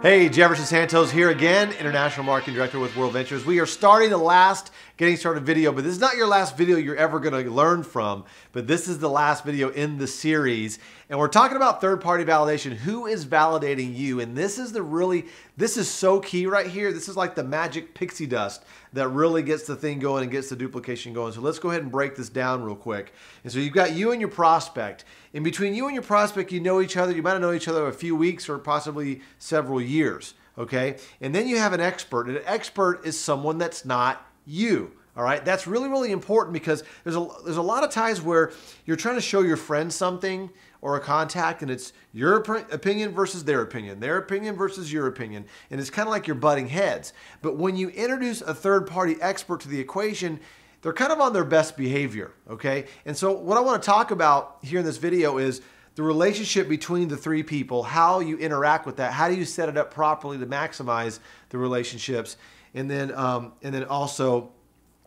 Hey, Jefferson Santos here again, International Marketing Director with WorldVentures. We are starting the last Getting Started video, but this is not your last video you're ever going to learn from, but this is the last video in the series. And we're talking about third-party validation. Who is validating you? And this is this is so key right here. This is like the magic pixie dust that really gets the thing going and gets the duplication going. So let's go ahead and break this down real quick. And so you've got you and your prospect. In between you and your prospect, you know each other. You might have known each other a few weeks or possibly several years, okay? And then you have an expert. And an expert is someone that's not you. All right, that's really, really important because there's a lot of times where you're trying to show your friend something or a contact and it's your opinion versus their opinion versus your opinion, and it's kind of like you're butting heads. But when you introduce a third-party expert to the equation, they're kind of on their best behavior, okay? And so what I want to talk about here in this video is the relationship between the three people, how you interact with that, how do you set it up properly to maximize the relationships, and then also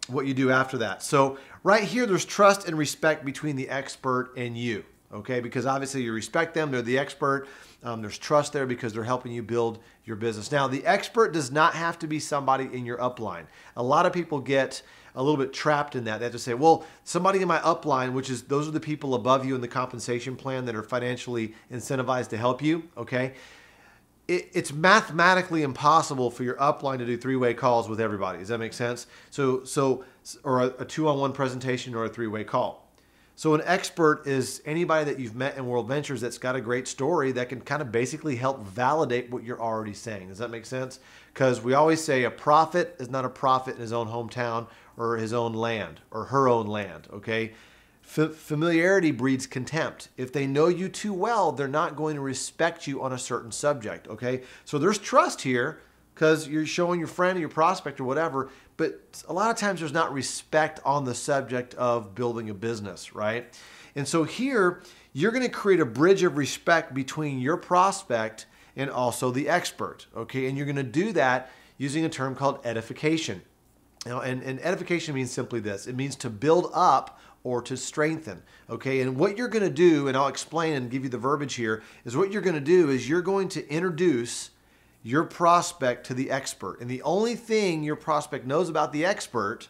what you do after that. So right here, there's trust and respect between the expert and you, okay? Because obviously you respect them, they're the expert. There's trust there because they're helping you build your business. Now, the expert does not have to be somebody in your upline. A lot of people get a little bit trapped in that. They have to say, well, somebody in my upline, which is those are the people above you in the compensation plan that are financially incentivized to help you, okay? It's mathematically impossible for your upline to do three-way calls with everybody. Does that make sense? Or a two-on-one presentation or a three-way call. So an expert is anybody that you've met in WorldVentures that's got a great story that can kind of basically help validate what you're already saying. Does that make sense? Because we always say a prophet is not a prophet in his own hometown or his own land or her own land, okay? Familiarity breeds contempt. If they know you too well, they're not going to respect you on a certain subject, okay? So there's trust here because you're showing your friend or your prospect or whatever, but a lot of times there's not respect on the subject of building a business, right? And so here, you're going to create a bridge of respect between your prospect and also the expert, okay? And you're going to do that using a term called edification. You know, and edification means simply this. It means to build up or to strengthen, okay? And what you're going to do, and I'll explain and give you the verbiage here, is what you're going to do is you're going to introduce your prospect to the expert. And the only thing your prospect knows about the expert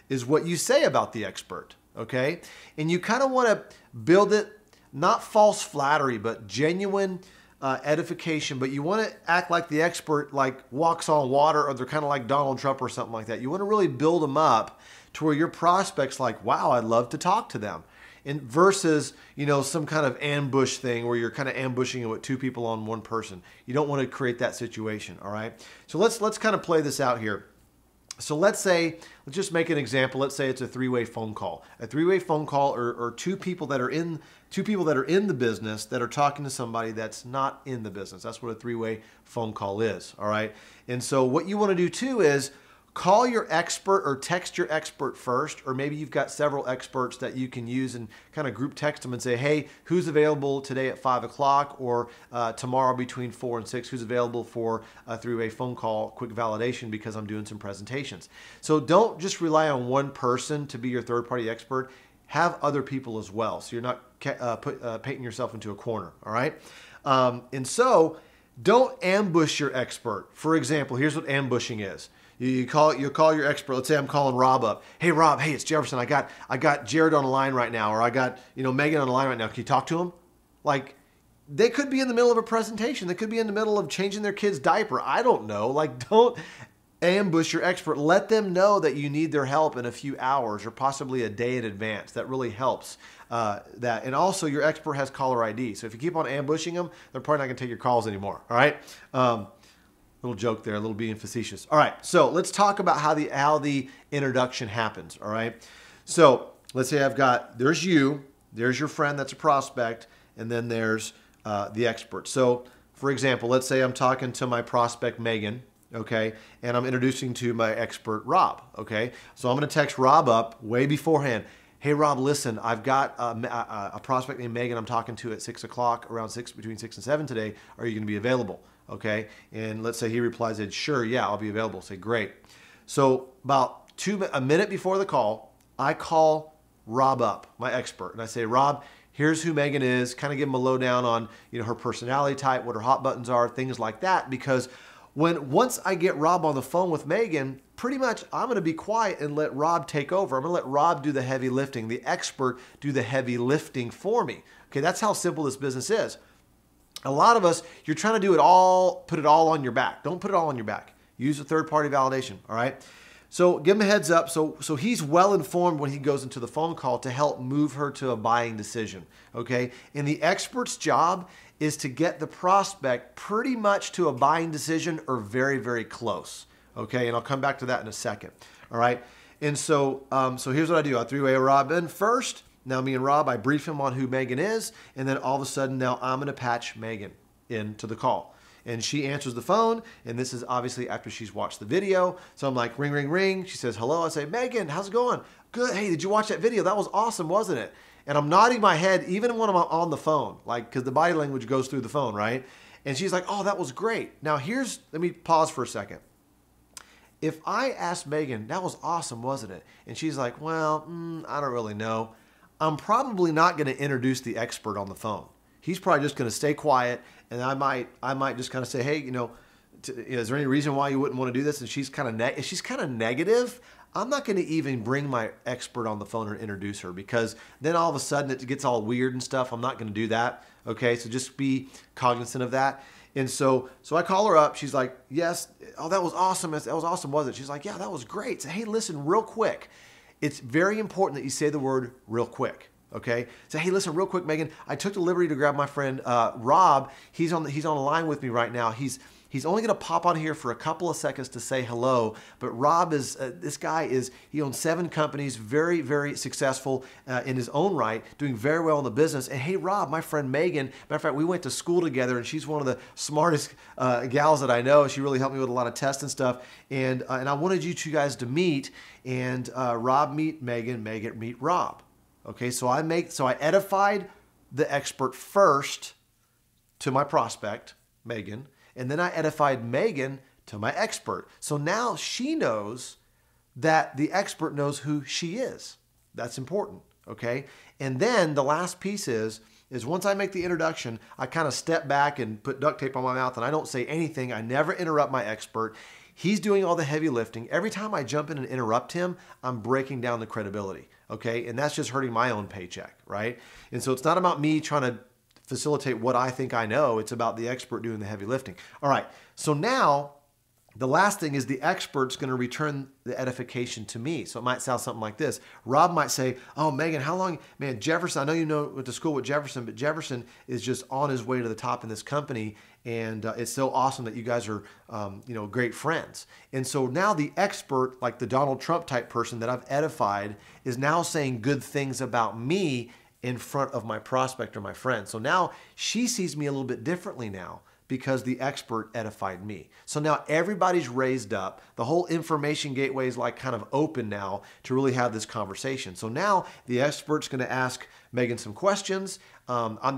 is what you say about the expert, okay? And you kind of want to build it, not false flattery, but genuine edification, but you want to act like the expert like walks on water, or they're kind of like Donald Trump or something like that. You want to really build them up to where your prospect's like, wow, I'd love to talk to them. And versus, you know, some kind of ambush thing where you're kind of ambushing it with two people on one person. You don't want to create that situation, all right? So let's kind of play this out here. So let's just make an example. Let's say it's a three-way phone call. A three-way phone call or two people that are in the business that are talking to somebody that's not in the business. That's what a three-way phone call is, all right? And so what you want to do too is call your expert or text your expert first, or maybe you've got several experts that you can use and kind of group text them and say, hey, who's available today at 5 o'clock or tomorrow between 4 and 6? Who's available for a three-way phone call, quick validation because I'm doing some presentations. So don't just rely on one person to be your third-party expert. Have other people as well so you're not painting yourself into a corner, all right? And so don't ambush your expert. For example, here's what ambushing is. You call your expert. Let's say I'm calling Rob up. Hey Rob, hey, it's Jefferson. I got Jared on the line right now, or I got Megan on the line right now. Can you talk to him? Like, they could be in the middle of a presentation. They could be in the middle of changing their kid's diaper. I don't know. Like, don't ambush your expert. Let them know that you need their help in a few hours or possibly a day in advance. That really helps. That. And also, your expert has caller ID. So if you keep on ambushing them, they're probably not going to take your calls anymore. All right. Little joke there, a little being facetious. All right, so let's talk about how the introduction happens, all right? So let's say there's you, there's your friend that's a prospect, and then there's the expert. So for example, let's say I'm talking to my prospect, Megan, okay? And I'm introducing to my expert, Rob, okay? So I'm gonna text Rob up way beforehand. Hey Rob, listen, I've got a prospect named Megan I'm talking to at 6 o'clock, between 6 and 7 today. Are you gonna be available? Okay, and let's say he replies, sure, yeah, I'll be available. Say, great. So about a minute before the call, I call Rob up, my expert, and I say, Rob, here's who Megan is, kind of give them a lowdown on, her personality type, what her hot buttons are, things like that. Because once I get Rob on the phone with Megan, pretty much I'm going to be quiet and let Rob take over. I'm going to let Rob do the heavy lifting, the expert do the heavy lifting for me. Okay, that's how simple this business is. A lot of us, you're trying to do it all, put it all on your back. Don't put it all on your back. Use a third-party validation, all right? So give him a heads up. So he's well informed when he goes into the phone call to help move her to a buying decision, okay? And the expert's job is to get the prospect pretty much to a buying decision or very, very close, okay? And I'll come back to that in a second, all right? And so here's what I do. I three-way Rob in first. Now me and Rob, I brief him on who Megan is, and then all of a sudden now I'm going to patch Megan into the call. And she answers the phone, and this is obviously after she's watched the video. So I'm like, ring, ring, ring. She says, hello. I say, Megan, how's it going? Good. Hey, did you watch that video? That was awesome, wasn't it? And I'm nodding my head even when I'm on the phone, like, because the body language goes through the phone, right? And she's like, oh, that was great. Now let me pause for a second. If I asked Megan, that was awesome, wasn't it? And she's like, well, I don't really know. I'm probably not going to introduce the expert on the phone. He's probably just going to stay quiet, and I might just kind of say, hey, is there any reason why you wouldn't want to do this? And she's kind of negative. I'm not going to even bring my expert on the phone or introduce her, because then all of a sudden it gets all weird and stuff. I'm not going to do that. Okay, so just be cognizant of that. And so I call her up. She's like, yes. Oh, that was awesome. That was awesome, wasn't it? She's like, yeah, that was great. So, hey, listen, real quick. It's very important that you say the word real quick, okay? So, hey, listen, real quick, Megan, I took the liberty to grab my friend Rob. He's on the line with me right now. He's only going to pop on here for a couple of seconds to say hello. But Rob is, he owns 7 companies, very, very successful in his own right, doing very well in the business. And hey, Rob, my friend Megan, matter of fact, we went to school together, and she's one of the smartest gals that I know. She really helped me with a lot of tests and stuff. And I wanted you two guys to meet, and Rob meet Megan, Megan meet Rob. Okay, so I edified the expert first to my prospect, Megan, and then I edified Megan to my expert. So now she knows that the expert knows who she is. That's important, okay? And then the last piece is once I make the introduction, I kind of step back and put duct tape on my mouth, and I don't say anything. I never interrupt my expert. He's doing all the heavy lifting. Every time I jump in and interrupt him, I'm breaking down the credibility, okay? And that's just hurting my own paycheck, right? And so it's not about me trying to facilitate what I think I know. It's about the expert doing the heavy lifting. All right, so now the last thing is the expert's going to return the edification to me. So it might sound something like this. Rob might say, oh, Megan, how long, man, Jefferson, I know went to school with Jefferson, but Jefferson is just on his way to the top in this company, and it's so awesome that you guys are, great friends. And so now the expert, like the Donald Trump type person that I've edified, is now saying good things about me in front of my prospect or my friend. So now she sees me a little bit differently now, because the expert edified me. So now everybody's raised up. The whole information gateway is like kind of open now to really have this conversation. So now the expert's going to ask Megan some questions.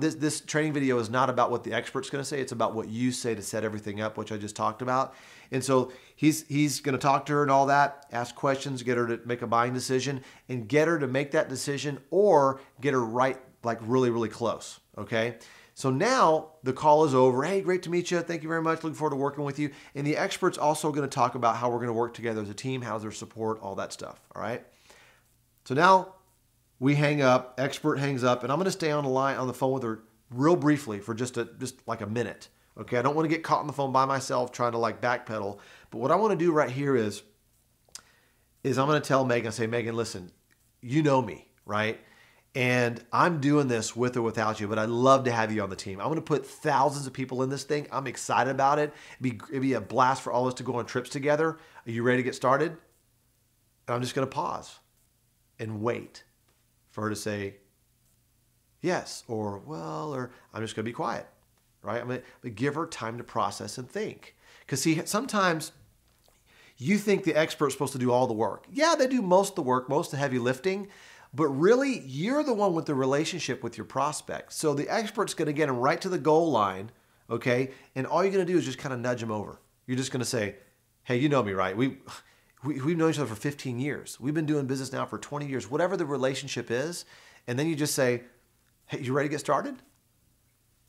This training video is not about what the expert's going to say. It's about what you say to set everything up, which I just talked about. And so he's going to talk to her and all that, ask questions, get her to make a buying decision, and get her to make that decision or get her right, like really, really close, okay? So now the call is over. Hey, great to meet you. Thank you very much. Looking forward to working with you. And the expert's also going to talk about how we're going to work together as a team, how's their support, all that stuff, all right? So now we hang up, expert hangs up, and I'm going to stay on the phone with her real briefly for just like a minute, okay? I don't want to get caught on the phone by myself trying to like backpedal. But what I want to do right here is I'm going to tell Megan, say, Megan, listen, you know me, right? And I'm doing this with or without you, but I'd love to have you on the team. I'm going to put thousands of people in this thing. I'm excited about it. It'd be a blast for all of us to go on trips together. Are you ready to get started? And I'm just going to pause and wait for her to say yes or well, or I'm just going to be quiet, right? I'm going to give her time to process and think. Because see, sometimes you think the expert's supposed to do all the work. Yeah, they do most of the work, most of the heavy lifting. But really, you're the one with the relationship with your prospect. So the expert's going to get him right to the goal line, okay? And all you're going to do is just kind of nudge him over. You're just going to say, hey, you know me, right? We've known each other for 15 years. We've been doing business now for 20 years, whatever the relationship is. And then you just say, Hey, you ready to get started?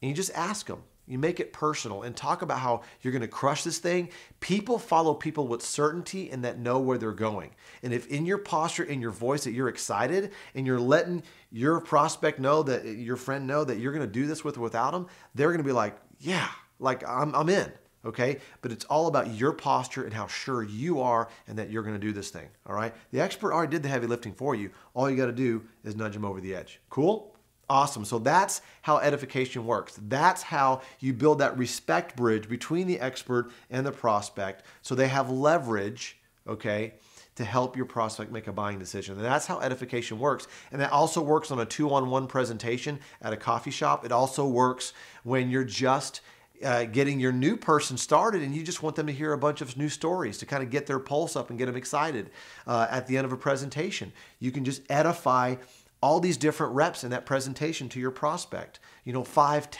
And you just ask them. You make it personal and talk about how you're going to crush this thing. People follow people with certainty and that know where they're going. And if in your posture, in your voice, that you're excited and you're letting your prospect know, that your friend know that you're going to do this with or without them, they're going to be like, yeah, like I'm in. Okay. But it's all about your posture and how sure you are and that you're going to do this thing. All right. The expert already did the heavy lifting for you. All you got to do is nudge them over the edge. Cool. Awesome. So that's how edification works. That's how you build that respect bridge between the expert and the prospect so they have leverage, okay, to help your prospect make a buying decision. And that's how edification works. And that also works on a 2-on-1 presentation at a coffee shop. It also works when you're just getting your new person started and you just want them to hear a bunch of new stories to kind of get their pulse up and get them excited at the end of a presentation. You can just edify all these different reps in that presentation to your prospect. 5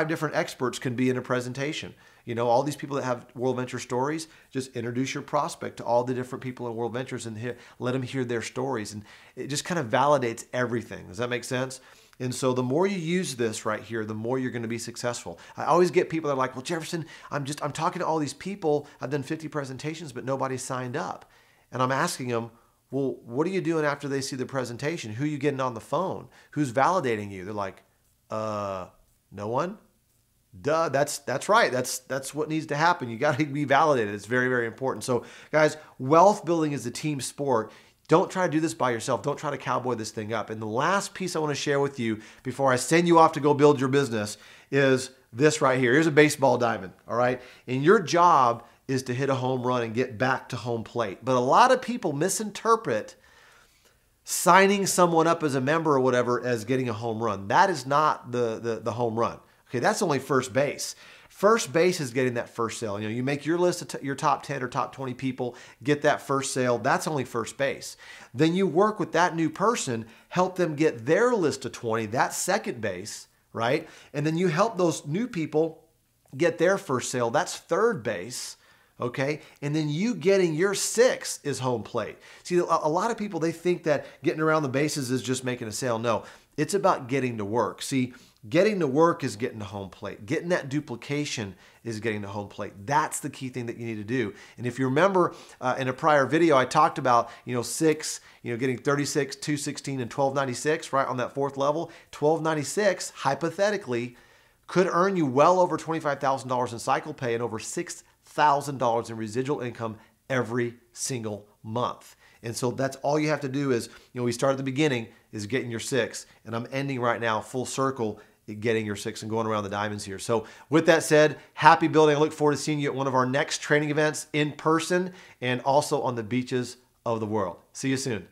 different experts can be in a presentation. All these people that have WorldVentures stories, just introduce your prospect to all the different people in WorldVentures and let them hear their stories. And it just kind of validates everything. Does that make sense? And so the more you use this right here, the more you're going to be successful. I always get people that are like, well, Jefferson, I'm talking to all these people. I've done 50 presentations, but nobody signed up. And I'm asking them, well, what are you doing after they see the presentation? Who are you getting on the phone? Who's validating you? They're like, no one? Duh, that's right. That's what needs to happen. You got to be validated. It's very, very important. So guys, wealth building is a team sport. Don't try to do this by yourself. Don't try to cowboy this thing up. And the last piece I want to share with you before I send you off to go build your business is this right here. Here's a baseball diamond, all right? And your job is to hit a home run and get back to home plate. But a lot of people misinterpret signing someone up as a member or whatever as getting a home run. That is not the home run. Okay, that's only first base. First base is getting that first sale. You make your list of your top 10 or top 20 people, get that first sale. That's only first base. Then you work with that new person, help them get their list of 20. That's second base, right? And then you help those new people get their first sale. That's third base. Okay. And then you getting your 6 is home plate. See, a lot of people, they think that getting around the bases is just making a sale. No, it's about getting to work. See, getting to work is getting to home plate. Getting that duplication is getting to home plate. That's the key thing that you need to do. And if you remember in a prior video, I talked about, 6, getting 36, 216, and 1296, right? On that 4th level, 1296, hypothetically, could earn you well over $25,000 in cycle pay and over $6,000 in residual income every single month. And so that's all you have to do is, we start at the beginning is getting your 6, and I'm ending right now full circle getting your 6 and going around the diamonds here. So with that said, happy building. I look forward to seeing you at one of our next training events in person and also on the beaches of the world. See you soon.